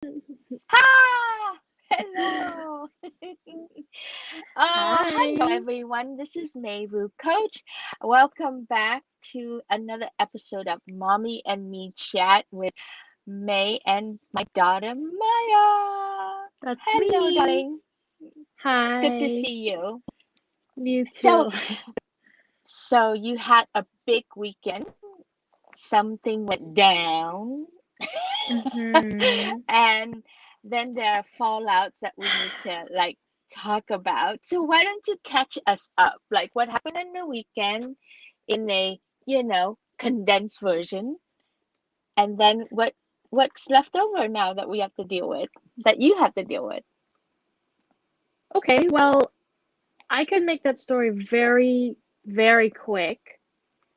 Ha! Hello. Hello Hi. everyone. This is Mai Vu Coach. Welcome back to another episode of Mommy and Me Chat with May and my daughter Maya. That's Hello, me. darling. Good to Hi. see you. You So, too. so you had a big weekend. Something went down. Mm-hmm. And then there are fallouts that we need to talk about. So why don't you catch us up? Like what happened on the weekend in a, condensed version, and then what's left over now that we have to deal with, that you have to deal with. Okay, well, I could make that story very, very quick,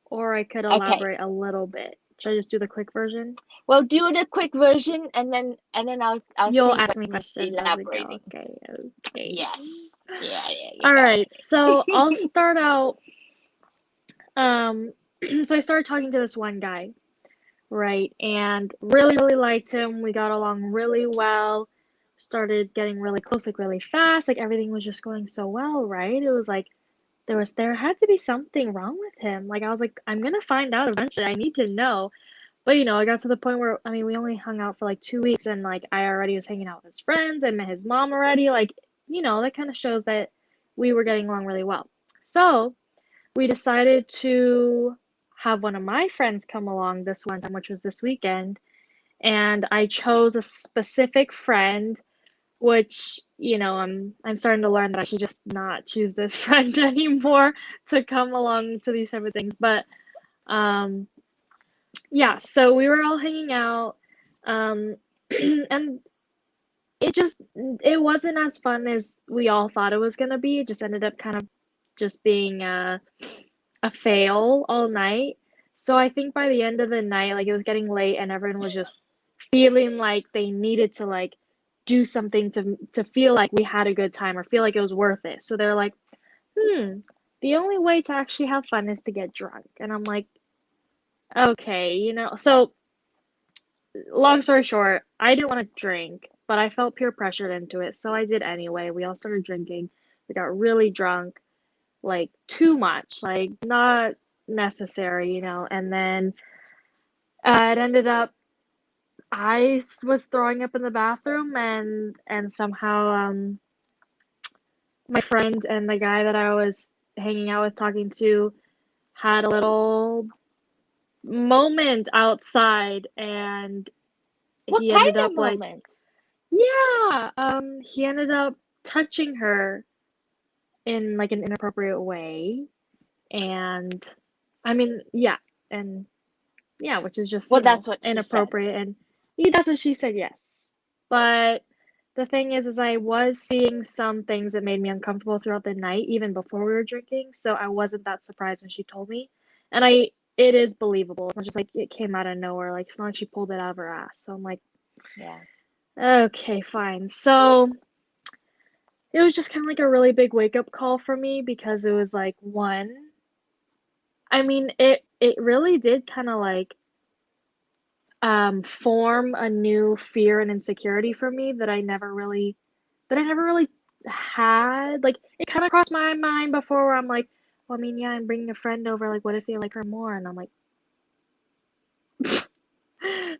or I could Okay. elaborate a little bit. Should I just do the quick version? Well, do the quick version and then I'll You'll see ask what me needs questions as we go. elaborating. Okay, okay. Yes. Yeah, yeah, All right, so yeah. I'll start out. Um, so I started talking to this one guy, right? And really, really liked him. We got along really well. Started getting really close, like really fast. Like everything was just going so well, right? It was like there had to be something wrong with him. Like I was like, I'm gonna find out eventually. I need to know. But I got to the point where I mean, we only hung out for like 2 weeks, and like I already was hanging out with his friends. I met his mom already. Like that kind of shows that we were getting along really well. So we decided to have one of my friends come along this one time, which was this weekend, and I chose a specific friend, which, I'm starting to learn that I should just not choose this friend anymore to come along to these type of things. But um yeah, so we were all hanging out, um and it wasn't as fun as we all thought it was gonna be. It just ended up kind of just being a fail all night. So I think by the end of the night, like it was getting late and everyone was just feeling like they needed to like do something to feel like we had a good time or feel like it was worth it. So they're like, the only way to actually have fun is to get drunk. And I'm like, okay, So long story short, I didn't want to drink, but I felt peer pressured into it, so I did anyway. We all started drinking. We got really drunk, like too much, like not necessary, and then it ended up was throwing up in the bathroom, and somehow my friend and the guy that I was hanging out with talking to had a little moment outside, and What he kind ended up of like, moment? yeah, he ended up touching her in like an inappropriate way, and I mean, yeah, and yeah, which is just, Well, that's what she said. inappropriate. And yeah, that's what she said, yes. But the thing is I was seeing some things that made me uncomfortable throughout the night, even before we were drinking. So I wasn't that surprised when she told me. And it is believable. It's not just like it came out of nowhere. Like, it's not like she pulled it out of her ass. So I'm like, Yeah. okay, fine. So it was just kind of like a really big wake up call for me because it was like, one, I mean, it really did kind of like form a new fear and insecurity for me that I never really had. Like it kind of crossed my mind before where I'm like, well, I mean, yeah, I'm bringing a friend over. Like, what if they like her more? And I'm like,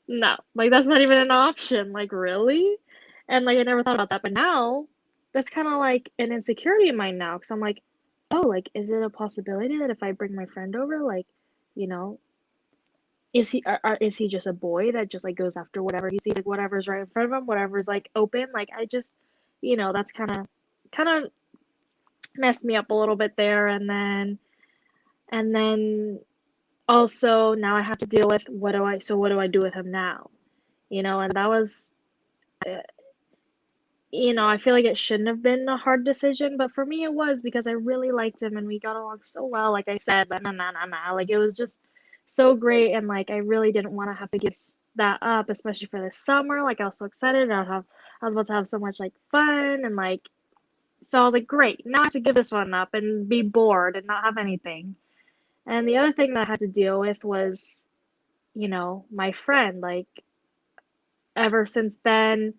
no, like that's not even an option. Like, really? And like I never thought about that, but now that's kind of like an insecurity of mine now because I'm like, oh, like is it a possibility that if I bring my friend over, like, you know, is he just a boy that just like goes after whatever he sees, like whatever's right in front of him, whatever's like open? Like I just, that's kind of messed me up a little bit there, and then also now I have to deal with what do I do with him now? And that was, uh, I feel like it shouldn't have been a hard decision, but for me it was because I really liked him and we got along so well, like I said, but nah, like it was just so great, and like I really didn't want to have to give that up, especially for this summer. Like I was so excited. I was about to have so much like fun, and like so I was like, great, now I have to give this one up and be bored and not have anything. And the other thing that I had to deal with was, my friend. Like ever since then,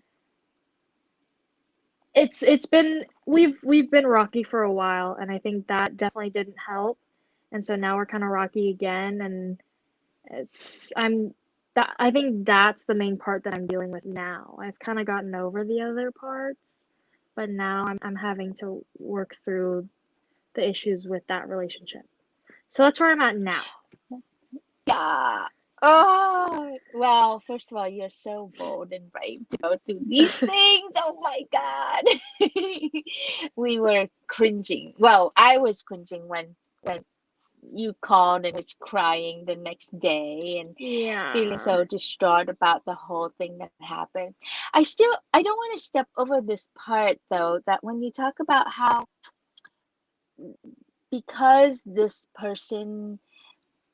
it's been we've been rocky for a while, and I think that definitely didn't help. And so now we're kind of rocky again, and it's I'm that I think that's the main part that I'm dealing with now. I've kind of gotten over the other parts, but now I'm having to work through the issues with that relationship. So that's where I'm at now. Yeah. Oh, well, first of all, you're so bold and brave to go through these things. Oh my God. We were cringing. Well, I was cringing when you called and was crying the next day and feeling Yeah. so distraught about the whole thing that happened. I don't want to step over this part though, that when you talk about how because this person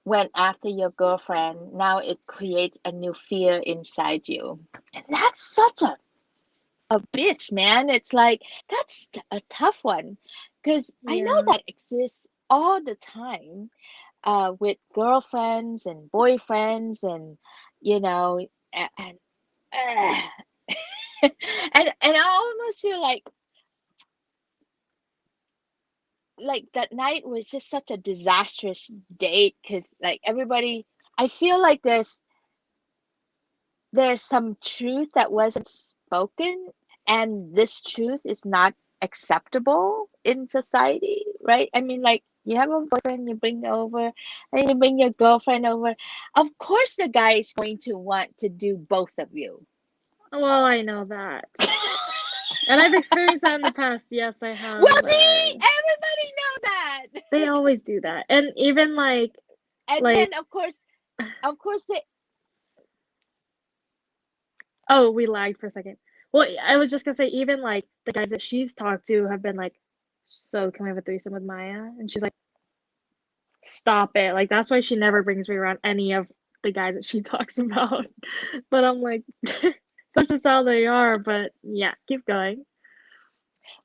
went after your girlfriend, now it creates a new fear inside you. And that's such a bitch, man. It's like, that's a tough one. Because I know Yeah. that exists all the time with girlfriends and boyfriends and, you know, and, uh, and I almost feel like that night was just such a disastrous date because like everybody I feel like there's some truth that wasn't spoken, and this truth is not acceptable in society, right? I mean, like, you have a boyfriend, you bring over, and you bring your girlfriend over. Of course, the guy is going to want to do both of you. Well, I know that. And I've experienced that in the past. Yes, I have. Well, see, everybody knows that. They always do that. And even And like then, of course, they. oh, we lagged for a second. Well, I was just gonna say even like the guys that she's talked to have been like, so can we have a threesome with Maya? And she's like, stop it. Like that's why she never brings me around any of the guys that she talks about. But I'm like, that's just how they are. But yeah, keep going.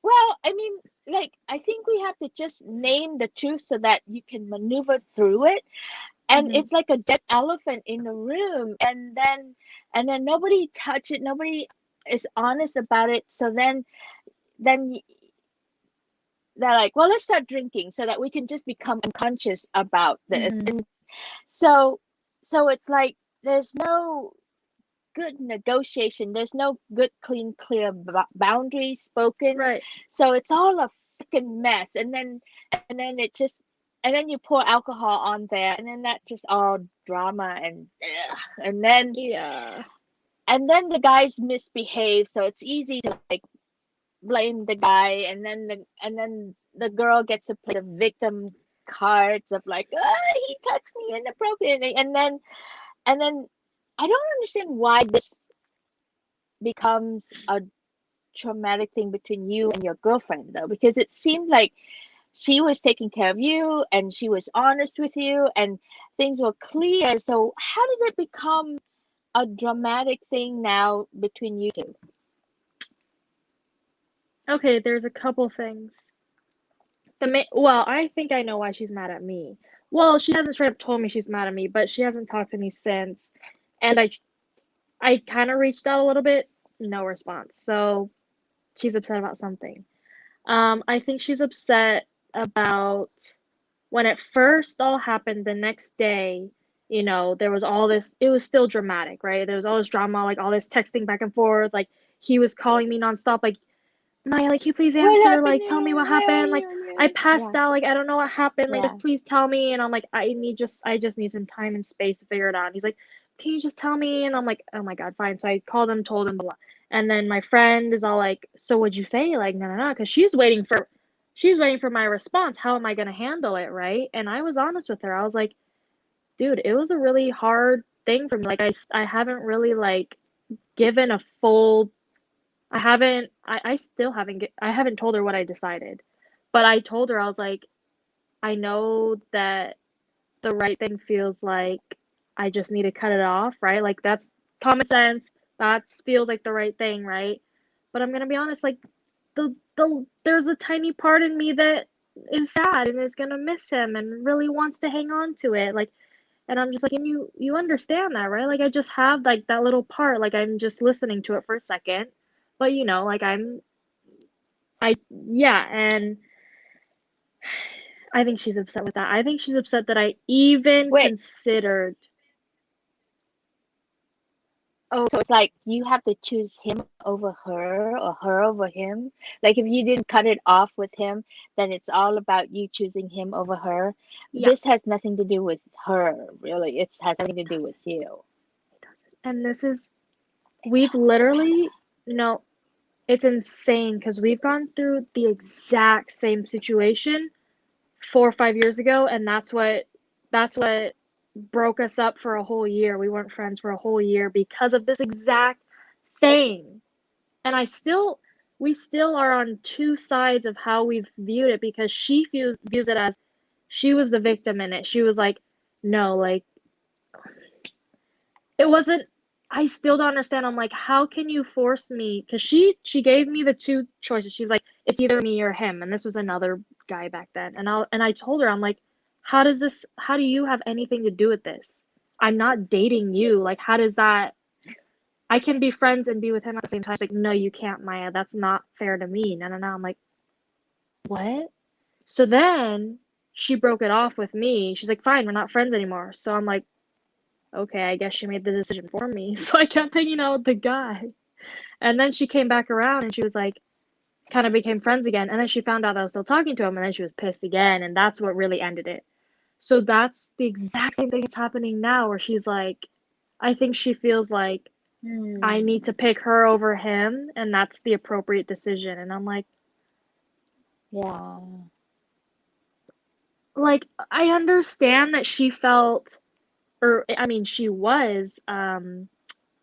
Well, I mean, like, I think we have to just name the truth so that you can maneuver through it. And Hmm. it's like a dead elephant in the room. And then nobody touch it. Nobody is honest about it. So then they're like, well, let's start drinking so that we can just become unconscious about this. Hmm. And so, so it's like there's no good negotiation. There's no good, clean, clear boundaries spoken. Right. So it's all a freaking mess. And then it just, and then you pour alcohol on there, and then that just all drama and ugh. Yeah. And then the guys misbehave, so it's easy to like blame the guy, and then the girl gets to play the victim cards of like, oh, he touched me inappropriately, and then I don't understand why this becomes a traumatic thing between you and your girlfriend though, because it seemed like she was taking care of you and she was honest with you and things were clear. So how did it become a dramatic thing now between you two? Okay, there's a couple things. Well, I think I know why she's mad at me. Well, she hasn't straight up told me she's mad at me, but she hasn't talked to me since. And I kind of reached out a little bit, no response. So she's upset about something. I think she's upset about when it first all happened the next day, there was all this, it was still dramatic, right? There was all this drama, like all this texting back and forth, like he was calling me nonstop, like, Maya, like, you please What answer, happened like, tell me now? what Where are happened, like, I you? passed Yeah, out, like, I don't know what happened, like, yeah. just please tell me. And I'm like, I just need some time and space to figure it out. And he's like, can you just tell me? And I'm like, oh my God, fine. So I called him, told him, blah, blah. And then my friend is all like, so what'd you say? Like, no, no, no, because she's waiting for my response. How am I gonna handle it, right? And I was honest with her. I was like, dude, it was a really hard thing for me. Like, I haven't really like given a full I still I haven't told her what I decided. But I told her, I was like, I know that the right thing feels like I just need to cut it off, right? Like that's common sense. That feels like the right thing, right? But I'm gonna be honest, like there's a tiny part in me that is sad and is gonna miss him and really wants to hang on to it. Like And I'm just like, and you understand that, right? Like I just have like that little part, like I'm just listening to it for a second. But like yeah, and I think she's upset with that. I think she's upset that I even Wait, considered. oh, so it's like you have to choose him over her or her over him. Like if you didn't cut it off with him, then it's all about you choosing him over her. Yeah, This has nothing to do with her, really. It has it everything to do doesn't. with you. It doesn't. And this is, It's we've always about literally, no, it's insane because we've gone through the exact same situation 4 or 5 years ago, and that's what broke us up for a whole year. We weren't friends for a whole year because of this exact thing. And we still are on two sides of how we've viewed it because she views it as she was the victim in it. She was like, no, like it wasn't. I still don't understand. I'm like, how can you force me? Because she gave me the two choices. She's like, it's either me or him, and this was another guy back then. And I told her, I'm like, how do you have anything to do with this? I'm not dating you. Like, how does that? I can be friends and be with him at the same time. She's like, no, you can't, Maya. That's not fair to me. No, no, no. I'm like, what? So then she broke it off with me. She's like, fine, we're not friends anymore. So I'm like, okay, I guess she made the decision for me. So I kept hanging out with the guy. And then she came back around and she was like, kind of became friends again. And then she found out that I was still talking to him. And then she was pissed again. And that's what really ended it. So that's the exact same thing that's happening now, where she's like, I think she feels like I Hmm. need to pick her over him. And that's the appropriate decision. And I'm Yeah. like, I understand that she felt, or I mean, she was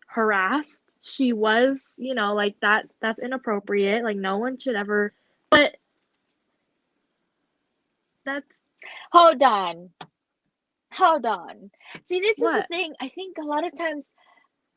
harassed. She was, like that's inappropriate. Like no one should ever, but that's Hold on. Hold on. See, this is the what? thing. I think a lot of times,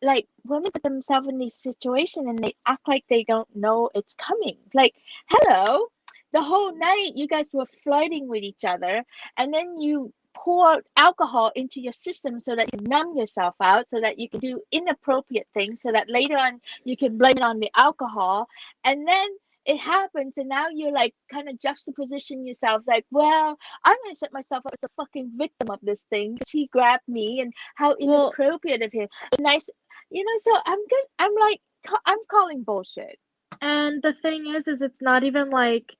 like, women put themselves in these situations and they act like they don't know it's coming. Like, hello, the whole night you guys were flirting with each other, and then you pour alcohol into your system so that you numb yourself out, so that you can do inappropriate things, so that later on you can blame it on the alcohol, and then it happens, and now you're like kind of juxtaposition yourself, like, well, I'm gonna set myself up as a fucking victim of this thing because he grabbed me, and how Well, inappropriate of him. Nice, so I'm good. I'm like, I'm calling bullshit. and the thing is it's not even like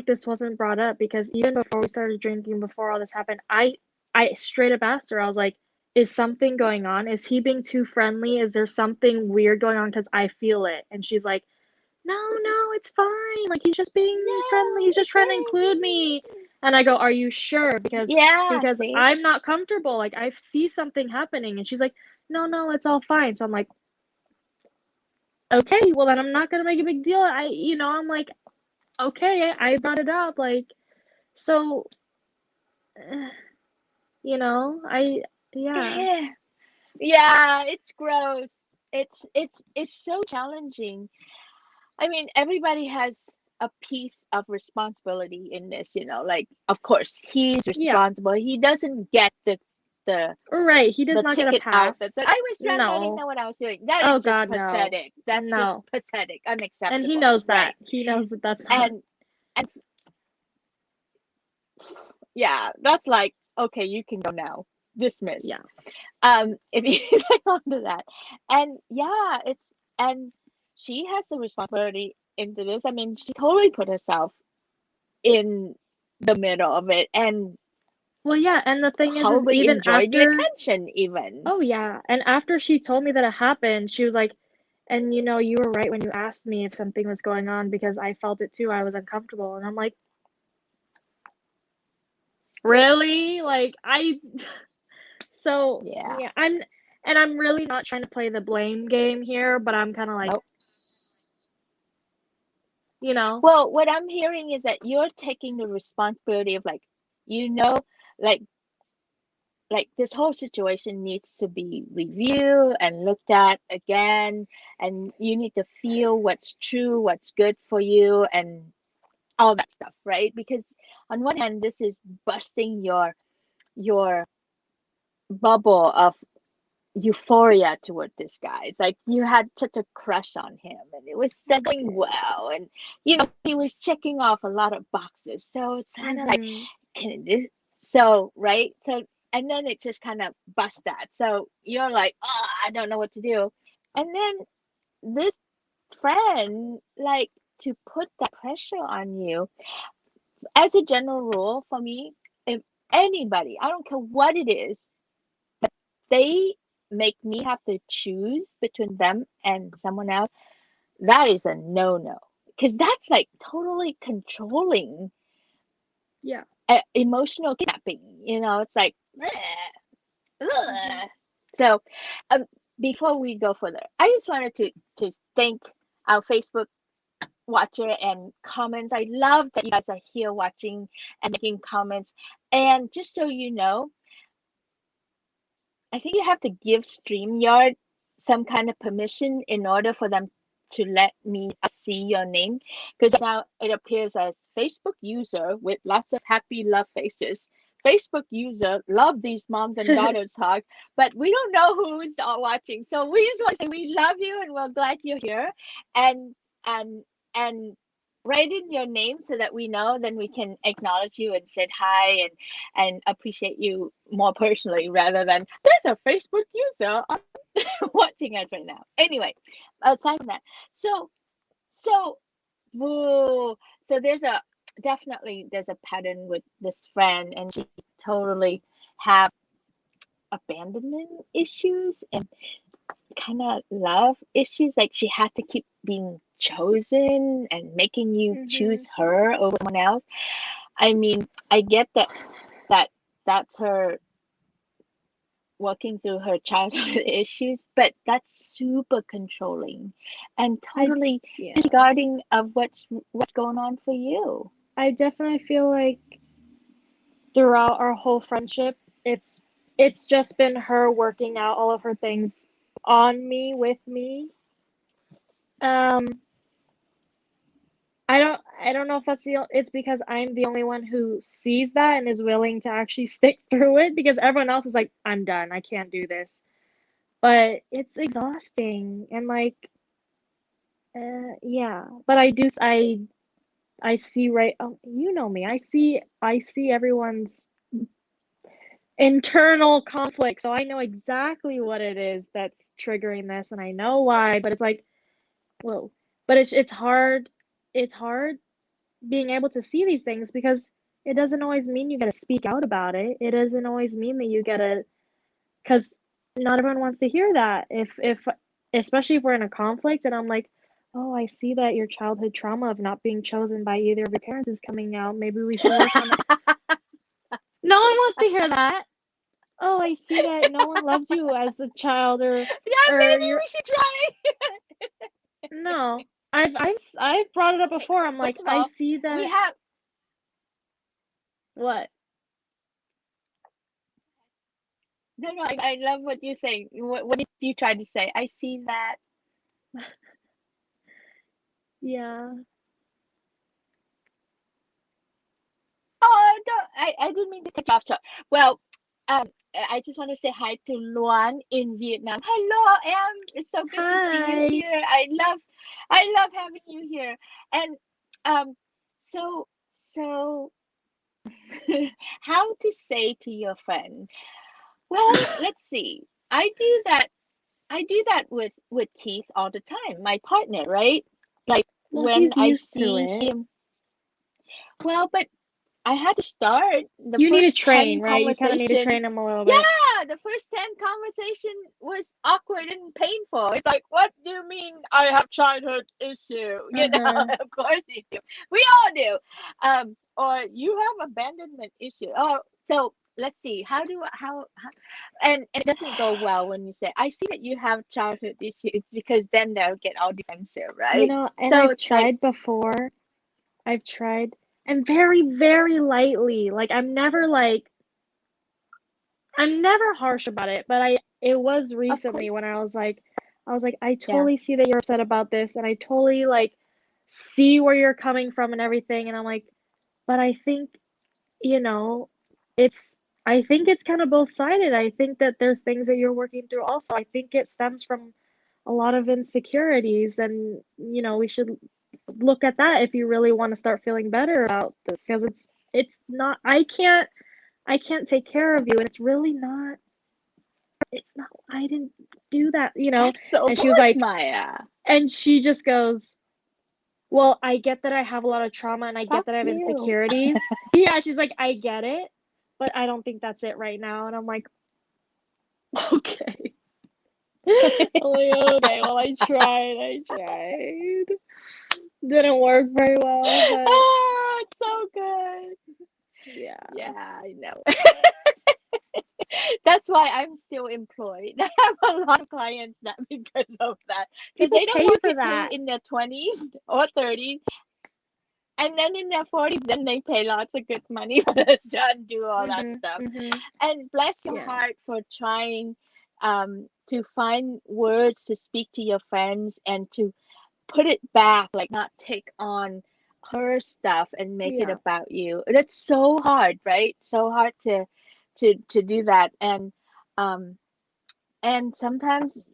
this wasn't brought up, because even before we started drinking, before all this happened, I straight up asked her. I was like, is something going on? Is he being too friendly? Is there something weird going on? Because I feel it. And she's like, no, no, it's fine. Like he's just being friendly. No, He's just it's trying to include me. And I go, are you sure? Because yeah. because See, I'm not comfortable. Like I see something happening. And she's like, no, no, it's all fine. So I'm like, okay, well then I'm not gonna make a big deal. I'm like, okay, I brought it up. Like, so, eh, I yeah. yeah, yeah. It's gross. It's so challenging. I mean, everybody has a piece of responsibility in this. Like, of course, he's Yeah. responsible. He doesn't get the Right. He does the not get a ticket out that pass. said I was drunk. I didn't No. know what I was doing. That Oh is just God, no. pathetic. That's just No. pathetic. And he Unacceptable. knows that. Right. He knows that that's not. And and yeah, that's like, okay, you can go now. Dismiss. Yeah. If you click onto that. And yeah, and she has the responsibility into this. I mean, she totally put herself in the middle of it and Well, yeah, and the thing is probably even enjoyed the after, attention even. oh yeah, and after she told me that it happened, she was like, and you were right when you asked me if something was going on, because I felt it too. I was uncomfortable. And I'm like, really? Like so Yeah. yeah, I'm really not trying to play the blame game here, but I'm kind of like, Nope. you know, Well, what I'm hearing is that you're taking the responsibility of, like, you know, like this whole situation needs to be reviewed and looked at again, and you need to feel what's true, what's good for you, and all that stuff, right? Because on one hand, this is busting your bubble of euphoria toward this guy. It's like you had such a crush on him and it was going well, and he was checking off a lot of boxes. So it's kind of like, Mm-hmm. can this, so right? So and then it just kind of busts that. So you're like, oh, I don't know what to do. And then this friend, like, to put that pressure on you, as a general rule for me, if anybody, I don't care what it is, they make me have to choose between them and someone else, that is a no-no. Because that's like totally controlling, Yeah. emotional kidnapping. It's like, Mm-hmm. ugh. So, um, before we go further, I just wanted to thank our Facebook watcher and comments. I love that you guys are here watching and making comments. And just so you know, I think you have to give StreamYard some kind of permission in order for them to let me see your name. Because now it appears as Facebook user with lots of happy love faces. Facebook user, love these moms and daughters talk, but we don't know who's watching. So we just want to say we love you and we're glad you're here. And and and write in your name so that we know, then we can acknowledge you and say hi and appreciate you more personally, rather than there's a Facebook user watching us right now. Anyway, aside from that, so so whoa, so there's a pattern with this friend, and she totally have abandonment issues and kind of love issues. Like she had to keep being chosen and making you Mm-hmm. choose her over someone else. I mean, I get that that's her working through her childhood issues, but that's super controlling and I totally yeah. disregarding of what's going on for you. I definitely feel like throughout our whole friendship, it's just been her working out all of her things on me with me. Um, I don't know if it's because I'm the only one who sees that and is willing to actually stick through it, because everyone else is like, I'm done, I can't do this. But it's exhausting and like, yeah. But I see, right. Oh, you know me. I see everyone's internal conflict, so I know exactly what it is that's triggering this, and I know why. But it's like, whoa. But it's hard being able to see these things, because it doesn't always mean you gotta speak out about it. It doesn't always mean that you gotta, because not everyone wants to hear that. If especially if we're in a conflict and I'm like, oh, I see that your childhood trauma of not being chosen by either of your parents is coming out. Maybe we should work on that. No one wants to hear that. Oh, I see that no one loved you as a child, Yeah, or maybe you're we should try. no. I've brought it up before. I'm like, First of I all, see we that. have What? no, no. I love what you're saying. What did you try to say? I see that. Yeah. Oh, don't, I didn't mean to cut you off. Well, um, I just want to say hi to Luan in Vietnam. Hello, Em. It's so good to see you Hi. here. I love having you here. And um, so how to say to your friend? Well, let's see. I do that. I do that with Keith all the time, my partner, right? Like Well, when he's I used to see it. him. Well, but I had to start the You need to first train, 10 right? You kind of need to conversation. train him a little bit. Yeah, the first 10 conversation was awkward and painful. It's like, what do you mean I have childhood issue? Uh-huh. Of course you do. We all do. Or you have abandonment issue. Oh, so let's see. How and it doesn't go well when you say, I see that you have childhood issues, because then they'll get all defensive, right? And So I've it's like, tried before. I've tried, and very, very lightly. Like I'm never harsh about it, but it was of recently course, when I was like, I yeah. totally see that you're upset about this, and I totally like see where you're coming from and everything, and I'm like, but I think, you know, it's I think it's kind of both-sided. I think that there's things that you're working through also. I think it stems from a lot of insecurities, and we should look at that if you really want to start feeling better about this, because it's not, I can't take care of you, and it's not I didn't do that. That's so And she was good, like, Maya. and she just goes, well, I get that I have a lot of trauma and I get Fuck that I have you. insecurities. Yeah, she's like, I get it, but I don't think that's it right now. And I'm like, okay. I'm like, okay, well, I tried. Didn't work very well, but Oh, it's so good. yeah. Yeah, I know. That's why I'm still employed. I have a lot of clients that because of that, because People they don't pay work for it through that. in their 20s or 30s, and then in their 40s, then they pay lots of good money for us to undo all that Mhm. stuff. Mhm. And bless your Yeah. heart for trying to find words to speak to your friends and to put it back, like not take on her stuff and make it Yeah. about you. That's so hard, right? So hard to do that. Um and sometimes,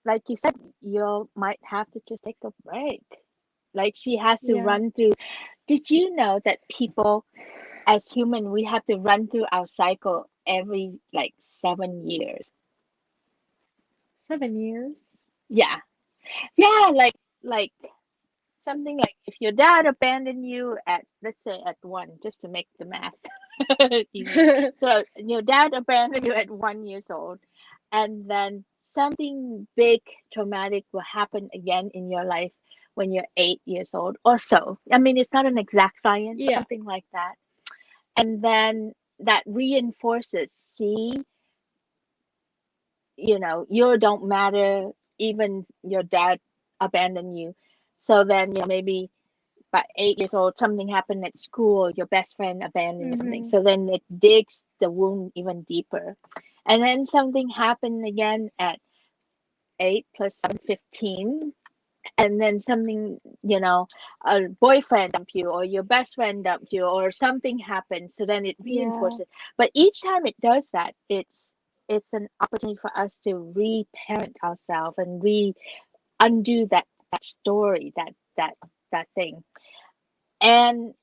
like you said, you might have to just take a break. Like she has to Yeah. run through. Did you know that people as human we have to run through our cycle every like 7 years? 7 years. Yeah. Yeah, like something like if your dad abandoned you at, let's say, at one, just to make the math easy. So your dad abandoned you at 1 years old, and then something big traumatic will happen again in your life when you're 8 years old or so. I mean, it's not an exact science, but Yeah. something like that. And then that reinforces, see, you don't matter, even your dad abandoned you. So then, maybe by 8 years old, something happened at school, your best friend abandoned you, something. Mhm. So then it digs the wound even deeper. And then something happened again at 8 plus 7, 15. And then something, a boyfriend dumped you or your best friend dumped you or something happened. So then it Yeah. reinforces. But each time it does that, it's an opportunity for us to reparent ourselves and undo that story, that thing. And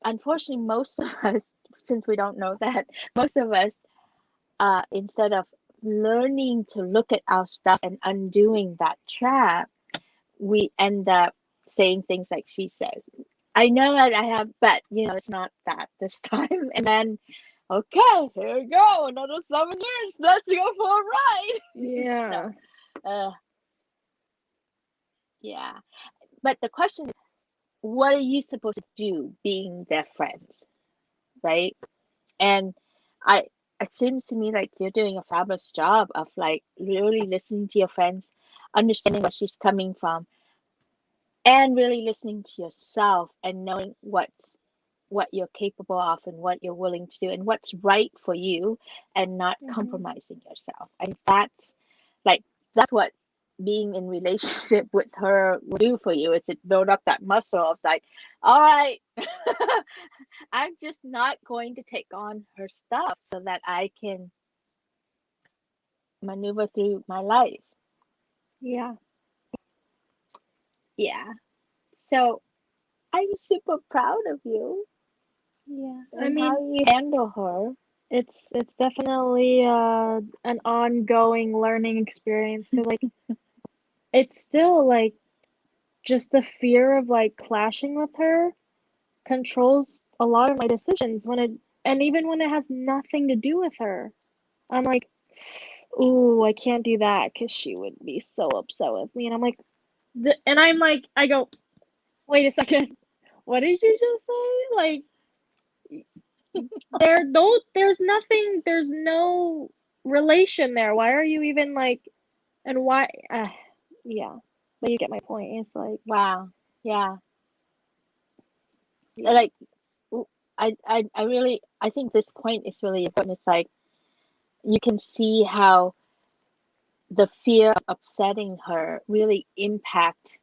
unfortunately, most of us, since we don't know that, most of us, instead of learning to look at our stuff and undoing that trap, we end up saying things like she says. I know that I have, but it's not that this time. And then, okay, here we go, another 7 years. Let's go for a ride. So, Yeah. uh, yeah. But the question is, what are you supposed to do being their friends, right? And I it seems to me like you're doing a fabulous job of like really listening to your friends, understanding where she's coming from, and really listening to yourself and knowing what you're capable of and what you're willing to do and what's right for you and not Mhm. compromising yourself. And that's what being in relationship with her will do for you, is it build up that muscle of like, all right, I'm just not going to take on her stuff so that I can maneuver through my life. Yeah. Yeah. So I'm super proud of you Yeah. I and how mean, you handle her. it's definitely an ongoing learning experience, because like it's still like just the fear of like clashing with her controls a lot of my decisions, and even when it has nothing to do with her. I'm like, ooh, I can't do that because she would be so upset with me. And I go, wait a second, what did you just say? Like, there's no relation there. Why are you even like, and why? Yeah, but you get my point. It's like, Wow. Yeah. yeah, Like I really I think this point is really important. It's like you can see how the fear of upsetting her really impact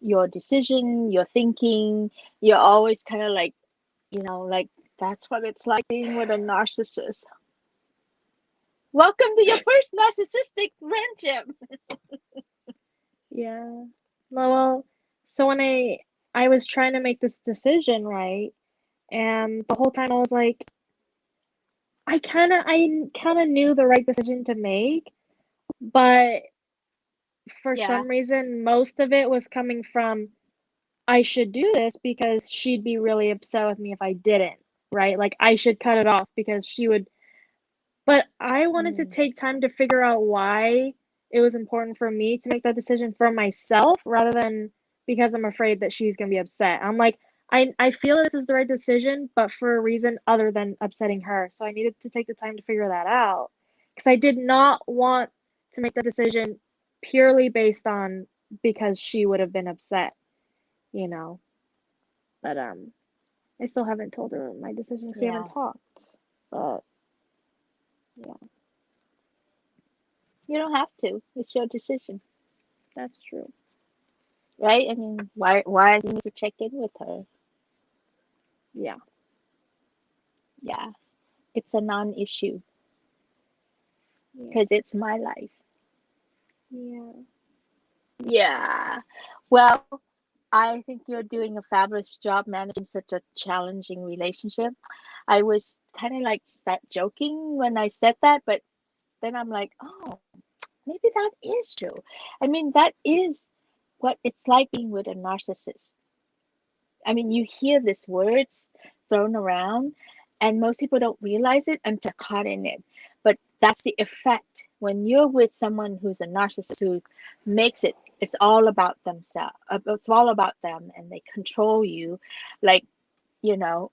your decision, your thinking. You're always kind of like, like that's what it's like being with a narcissist. Welcome to your first narcissistic friendship. Yeah. Well, so when I was trying to make this decision, right? And the whole time I was like, I kind of knew the right decision to make, but for Yeah, some reason most of it was coming from I should do this because she'd be really upset with me if I didn't, right? Like I should cut it off because she would. But I wanted to mm, take time to figure out why it was important for me to make that decision for myself rather than because I'm afraid that she's going to be upset. I'm like, I feel this is the right decision, but for a reason other than upsetting her. So I needed to take the time to figure that out because I did not want to make the decision purely based on because she would have been upset, you know. But I still haven't told her my decision because we haven't yeah. talked. But yeah, You don't have to. It's your decision, that's true. right? I mean, why do you need to check in with her? Yeah. Yeah, it's a non-issue Yeah. because it's my life. Yeah. Yeah. Well, I think you're doing a fabulous job managing such a challenging relationship. I was kind of like joking when I said that, but then I'm like, oh, maybe that is true. I mean, that is what it's like being with a narcissist. I mean, you hear these words thrown around, and most people don't realize it until caught in it. But that's the effect when you're with someone who's a narcissist who makes it, it's all about themselves. It's all about them, and they control you. Like, you know,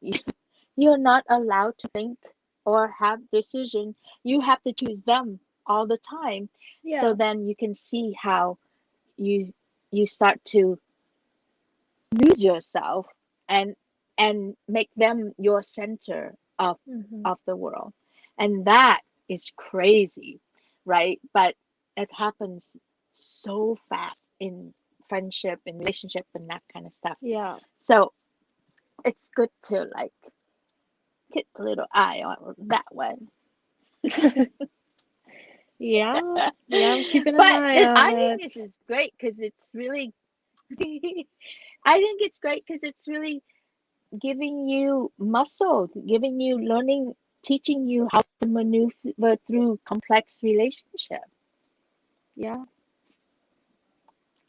you're not allowed to think or have decision. You have to choose them all the time. So Yeah. then you can see how you you start to lose yourself and make them your center Mm-hmm. of the world, and that is crazy, right? But it happens so fast in friendship and relationship and that kind of stuff. Yeah. So it's good to like keep a little eye on that one. Yeah. Yeah, I'm keeping an But eye on I think it. this is great because it's really I think it's great because it's really giving you muscle, giving you learning, teaching you how to maneuver through complex relationships. Yeah.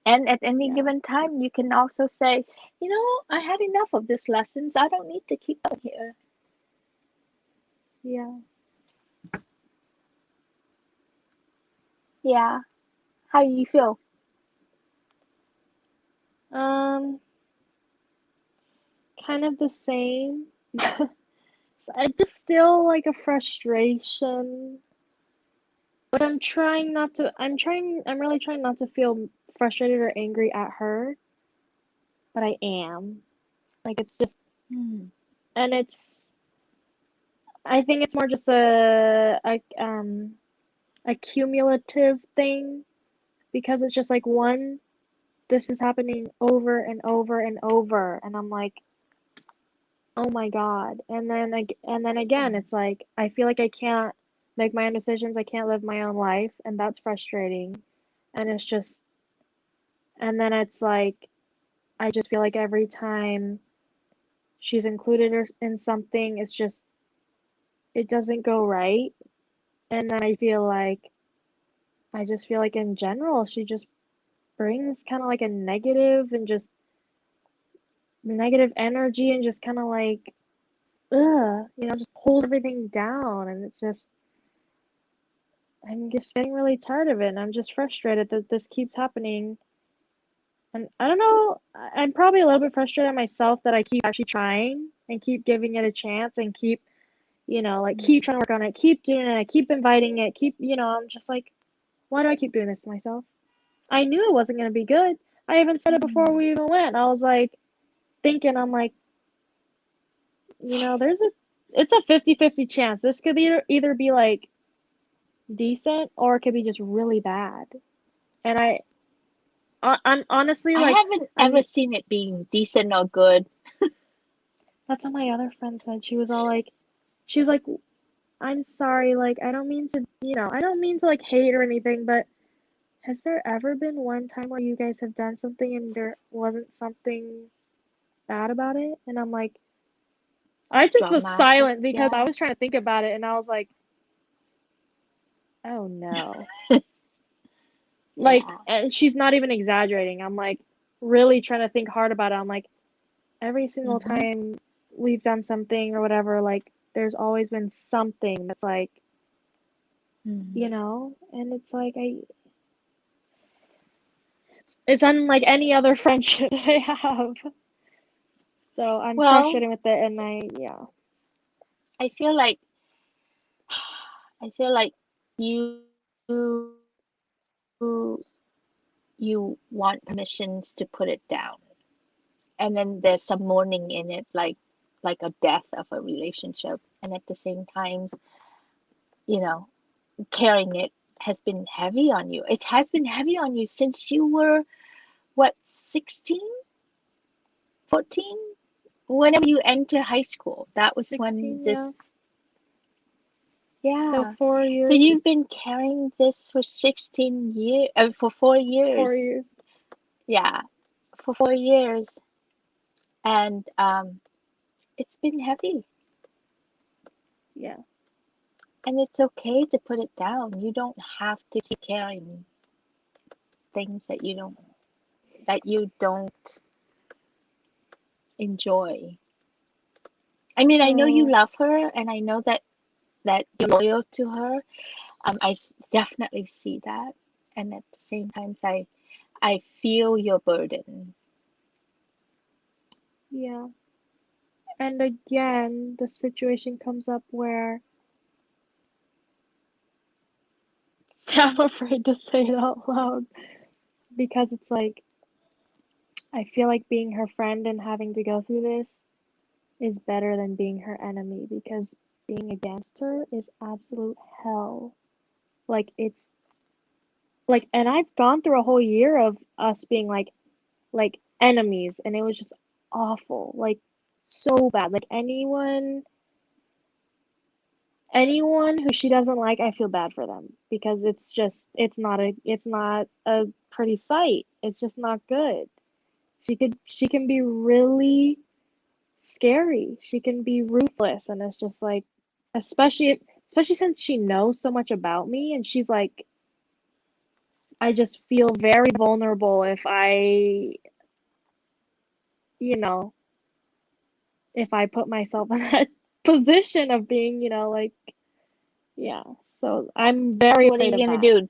And at any Yeah. given time, you can also say, you know, I had enough of these lessons. I don't need to keep up here. Yeah. Yeah. How do you feel? Um, kind of the same. I just still like a frustration, but I'm really trying not to feel frustrated or angry at her, but I am. Like it's just, Hmm. and I think it's more just a cumulative thing because it's just like this is happening over and over and over, and I'm like, oh my God. And then again, it's like I feel like I can't make my own decisions, I can't live my own life, and that's frustrating. And it's just, and then it's like I just feel like every time she's included her in something, it's just it doesn't go right. And then I just feel like in general, she just brings kind of like a negative and just negative energy and just kind of like, just pulls everything down. And it's just, I'm just getting really tired of it. And I'm just frustrated that this keeps happening. And I don't know, I'm probably a little bit frustrated at myself that I keep actually trying and keep giving it a chance and keep, like keep Hmm. trying to work on it, keep doing it, keep inviting it, I'm just like, why do I keep doing this to myself? I knew it wasn't going to be good. I even said it before Hmm. we even went. I was like, thinking, I'm like, it's a 50-50 chance. This could either be like decent or it could be just really bad. And I'm honestly I like, haven't ever I'm, seen it being decent or good. that's what my other friend said. She was like, I'm sorry, like, I don't mean to, I don't mean to, like, hate or anything, but has there ever been one time where you guys have done something and there wasn't something bad about it? And I'm like, I just was Dramatic, silent because I yeah. was trying to think about it and I was like, oh no. Like, Yeah. and she's not even exaggerating. I'm like really trying to think hard about it. I'm like, every single Mm-hmm. time we've done something or whatever, like, there's always been something that's like, Mm. and it's like, it's unlike any other friendship I have. So I'm Well, frustrated with it, and yeah. I feel like I feel like you want permissions to put it down. And then there's some mourning in it, like a death of a relationship. And at the same time, you know, carrying it has been heavy on you. It has been heavy on you since you were what, 16, 14? Whenever you enter high school, that was when 16, this, yeah. So yeah. four So years, you've been carrying this for 16 years, for 4 years. 4 years. Yeah, for 4 years. And it's been heavy. Yeah. And it's okay to put it down. You don't have to keep carrying things that you don't enjoy. I mean, I know you So, love her, and I know that you're loyal to her. Definitely see that, and at the same time, I feel your burden. yeah. And again, the situation comes up where I'm afraid to say it out loud because it's like, I feel like being her friend and having to go through this is better than being her enemy because being against her is absolute hell. Like, it's like, and I've gone through a whole year of us being like enemies, and it was just awful, like so bad. Like anyone who she doesn't like, I feel bad for them because it's not a pretty sight. It's just not good. She can be really scary. She can be ruthless, and it's just like, especially since she knows so much about me, and she's like, I just feel very vulnerable you know, if I put myself in that position of being, like, yeah. So I'm very So what are afraid you of gonna that. do?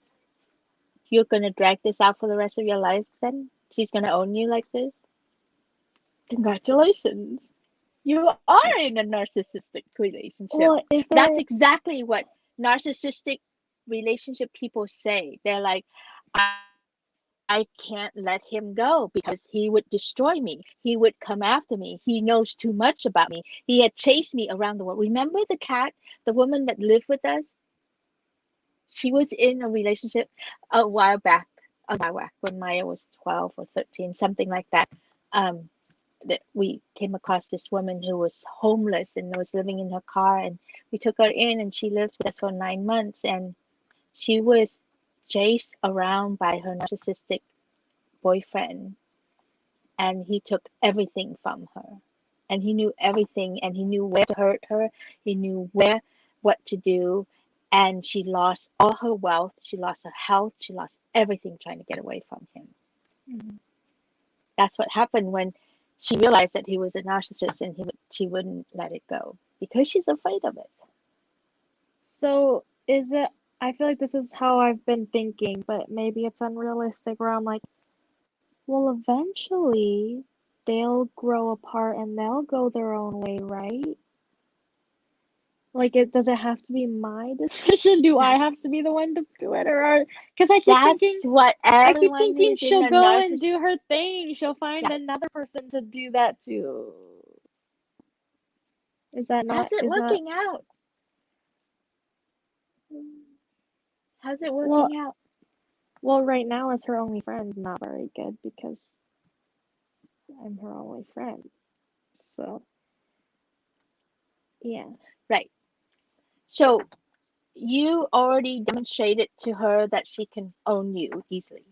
You're gonna drag this out for the rest of your life then? She's gonna own you like this? Congratulations. You are in a narcissistic relationship. Well, is That's there, exactly what narcissistic relationship people say. They're like, I can't let him go because he would destroy me. He would come after me. He knows too much about me. He had chased me around the world. Remember the cat, the woman that lived with us? She was in a relationship a while back when Maya was 12 or 13, something like that. Um, that we came across this woman who was homeless and was living in her car, and we took her in, and she lived with us for 9 months, and she was chased around by her narcissistic boyfriend, and he took everything from her, and he knew everything, and he knew where to hurt her, he knew where what to do, and she lost all her wealth, she lost her health, she lost everything trying to get away from him. Mhm. That's what happened when she realized that he was a narcissist, and she wouldn't let it go because she's afraid of it. So is it, I feel like this is how I've been thinking, but maybe it's unrealistic where I'm like, well, eventually they'll grow apart and they'll go their own way, right? Like, it does it have to be my decision? Do I have That's to be the one to do it, or because that's what I keep everyone thinking who's in she'll a go and narcissist. do her thing. She'll find Yeah. another person to do that to. Is that not? How's it Is that? working out? How's it Well, working out? well, right now as her only friend, not very good because I'm her only friend. So yeah. Right. So you already demonstrated to her that she can own you easily,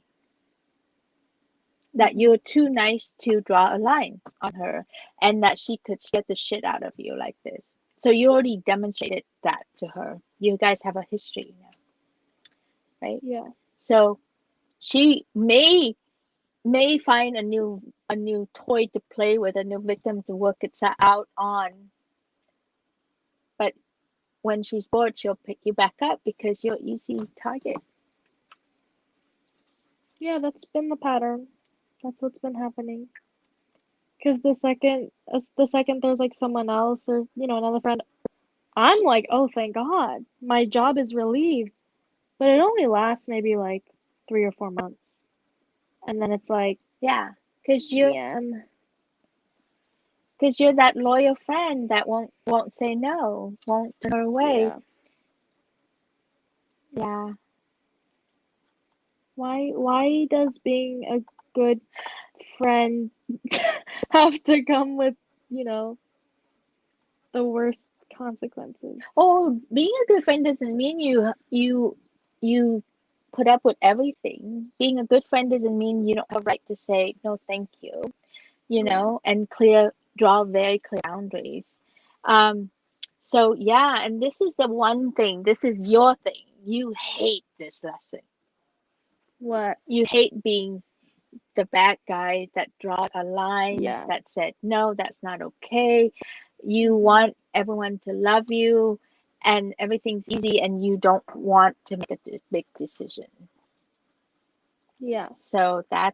that Mm-hmm. you're too nice to draw a line on her, and that she could scare the shit out of you like this. So you already demonstrated that to her. You guys have a history now, right? Yeah. So she may find a new toy to play with, a new victim to work it out on, but when she's bored, she'll pick you back up because you're easy target. Yeah, that's been the pattern. That's what's been happening. Because the second there's like someone else, there's, another friend, I'm like, oh, thank God, my job is relieved. But it only lasts maybe like 3 or 4 months. And then it's like, Yeah, because you're man, because you're that loyal friend that won't say no, won't turn her away. yeah. Yeah. Why does being a good friend have to come with, you know, the worst consequences? Oh, being a good friend doesn't mean you put up with everything. Being a good friend doesn't mean you don't have a right to say no, thank you. Yeah. And draw very clear boundaries. Um, so yeah, and this is the one thing. This is your thing. You hate this lesson. What? You hate being the bad guy that draw a line Yeah. that said no, that's not okay. You Hmm. want everyone to love you and everything's easy, and you don't want to make a big decision. Yeah. So that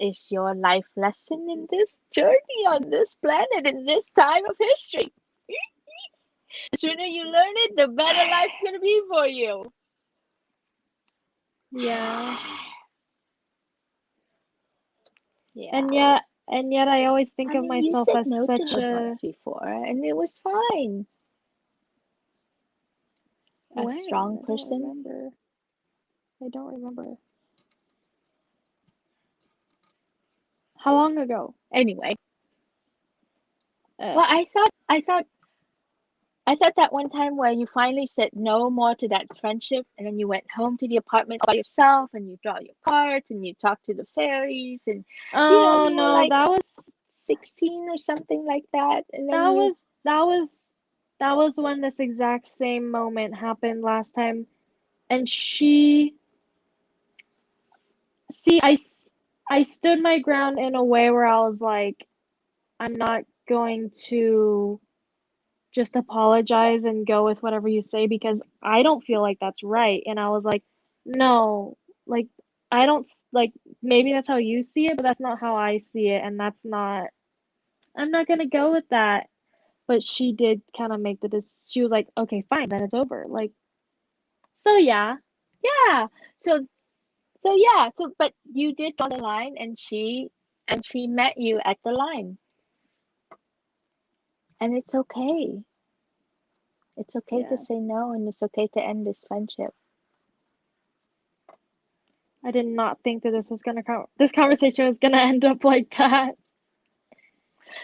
is your life lesson in this journey on this planet in this time of history. The sooner you learn it, the better life's gonna be for you. Yeah. Yeah. And yet I always think I of mean, you myself said as no to such her a once before, and it was fine. A when? strong I don't person. remember. I don't remember. How long ago? Anyway, Uh, well, I thought that one time where you finally said no more to that friendship, and then you went home to the apartment all by yourself, and you draw your cards, and you talk to the fairies, and oh you were no, like 16 or something like that, and then that you, was that was that was when this exact same moment happened last time. And see, I stood my ground in a way where I was like, I'm not going to just apologize and go with whatever you say because I don't feel like that's right. And I was like, no, like, I don't like, maybe that's how you see it, but that's not how I see it. And I'm not gonna go with that. But she did kind of make she was like, okay, fine, then it's over. Like, so yeah, yeah. So yeah. So but you did draw the line, and she met you at the line, and it's okay. It's okay to yeah. say no, and it's okay to end this friendship. I did not think that this conversation was gonna end up like that.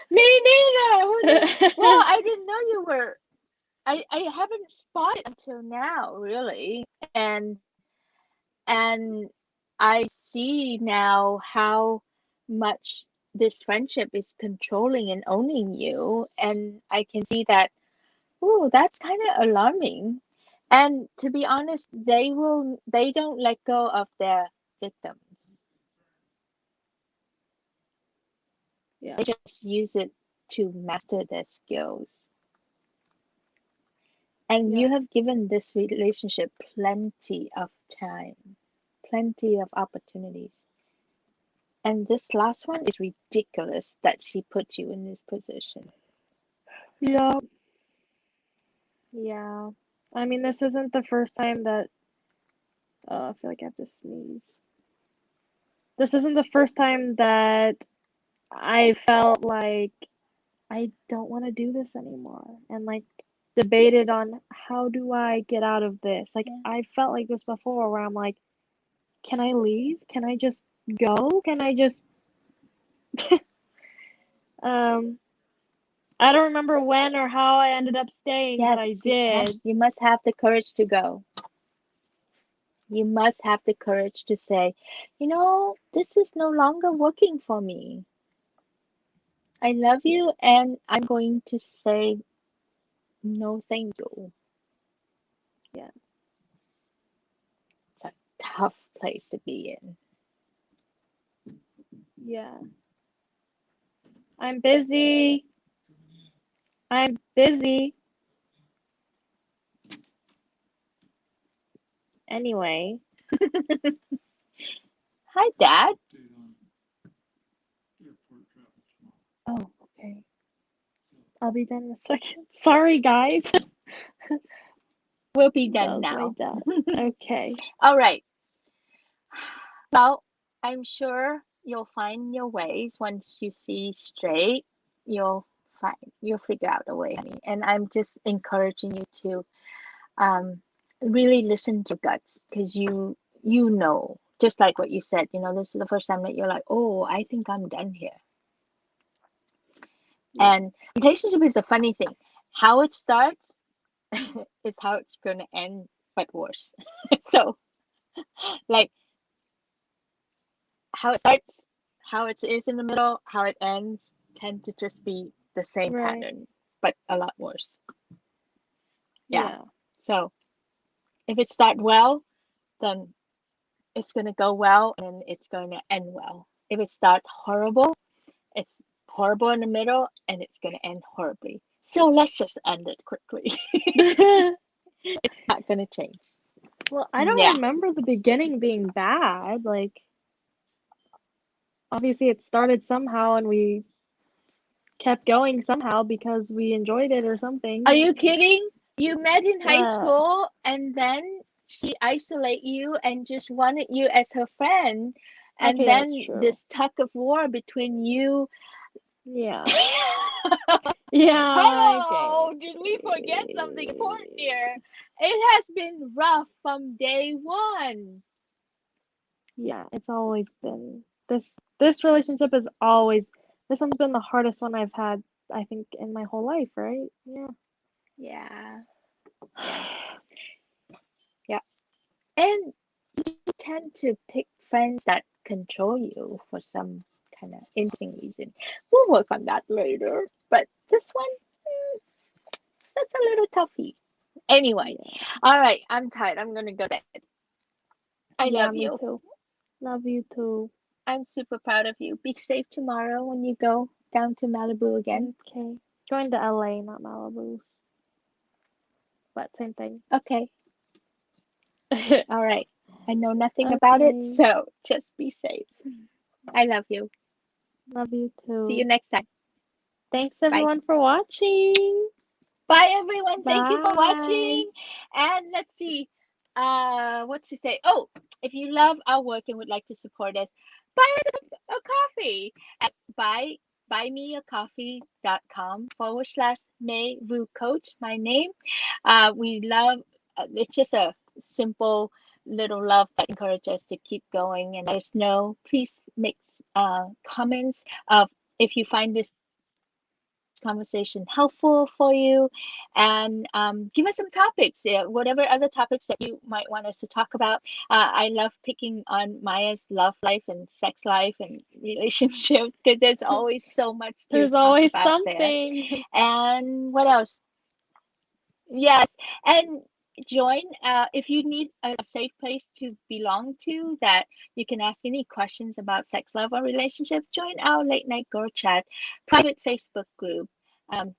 Me neither. Who knew? Well, I didn't know you were. I haven't spotted until now, really, and I see now how much this friendship is controlling and owning you, and I can see that. Oh, that's kind of alarming. And to be honest, they don't let go of their victims. Yeah, They just use it to master their skills. And yeah. you have given this relationship plenty of time, plenty of opportunities. And this last one is ridiculous that she put you in this position. Yeah, yeah. I mean, this isn't the first time that I feel like I have to sneeze. This isn't the first time that I felt like I don't want to do this anymore and like debated on how do I get out of this. Like Yeah. I felt like this before where I'm like, can I leave? Can I just go? Can I just um I don't remember when or how I ended up staying, but I Yes, you can. did. You must have the courage to go. You must have the courage to say, this is no longer working for me. I love you, and I'm going to say no, thank you. Yeah. It's a tough place to be in. Yeah. I'm busy. I'm busy. Anyway. Hi, Dad. Oh, okay. I'll be done in a second. Sorry, guys. We'll be That done was my now. dad. Okay. All right. Well, I'm sure you'll find your ways once you see straight. You'll figure out a way, honey. And I'm just encouraging you to really listen to guts because you know, just like what you said, this is the first time that you're like, oh, I think I'm done here. Yeah. And relationship is a funny thing. How it starts is how it's going to end, but worse. So, like how it starts, how it is in the middle, how it ends tend to just be the same Right. pattern, but a lot worse. Yeah. Yeah. So if it starts well, then it's going to go well and it's going to end well. If it starts horrible, it's horrible in the middle and it's going to end horribly. So let's just end it quickly. It's not going to change. Well, I don't Yeah. remember the beginning being bad. Like, obviously it started somehow and we kept going somehow because we enjoyed it or Are something. you kidding? You met in high Uh, school and then she isolate you and just wanted you as her friend. And okay, that's then true. this tug of war between you. Yeah. Yeah, okay. Hello, did we forget something important here? It has been rough from day one. Yeah, it's always been this relationship is always this one's been the hardest one I've had, I think, in my whole life, right? Yeah. Yeah, yeah, yeah. And you tend to pick friends that control you for some kind of interesting reason. We'll work on that later. But this one, mm, that's a little toughy. Anyway, Yeah. all right, I'm tired. I'm gonna go to bed. I Yeah, love me you. too. Love you too. I'm super proud of you. Be safe tomorrow when you go down to Malibu again. Okay. Going to LA, not Malibu, but same thing. Okay, all right. I know nothing about it, Okay. so just be safe. I love you. Love you See you too. next time. Thanks Bye. everyone for watching. Bye, everyone. Thank you for Bye. watching. And let's see, what to say. Oh, if you love our work and would like to support us, buy us a coffee at buymeacoffee.com/, Mai Vu Coach, my name. We love, it's just a simple little love that encourages us to keep going and let us know. Please make comments of if you find this conversation helpful for you, and give us some topics, whatever other topics that you might want us to talk about. I love picking on Maya's love life and sex life and relationships because there's always so much to There's talk always about there. something. And what else? Yes, and join if you need a safe place to belong to that you can ask any questions about sex, love, or relationship. Join our late night girl chat private Facebook group.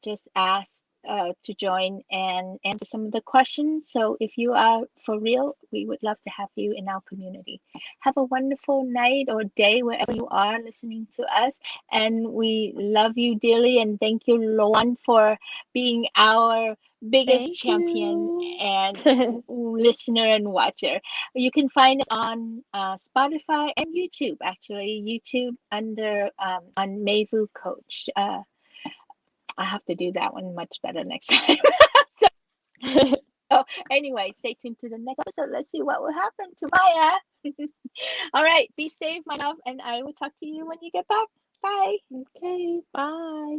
Just ask to join and answer some of the questions. So if you are for real, we would love to have you in our community. Have a wonderful night or day wherever you are listening to us, and we love you dearly. And thank you, Loan, for being our biggest Thank champion you. and listener and watcher. You can find us on Spotify and YouTube, actually. YouTube under on Mai Vu Coach. I have to do that one much better next time. So, anyway, stay tuned to the next episode. Let's see what will happen to Maya. All right, be safe, my love, and I will talk to you when you get back. Bye. Okay, bye.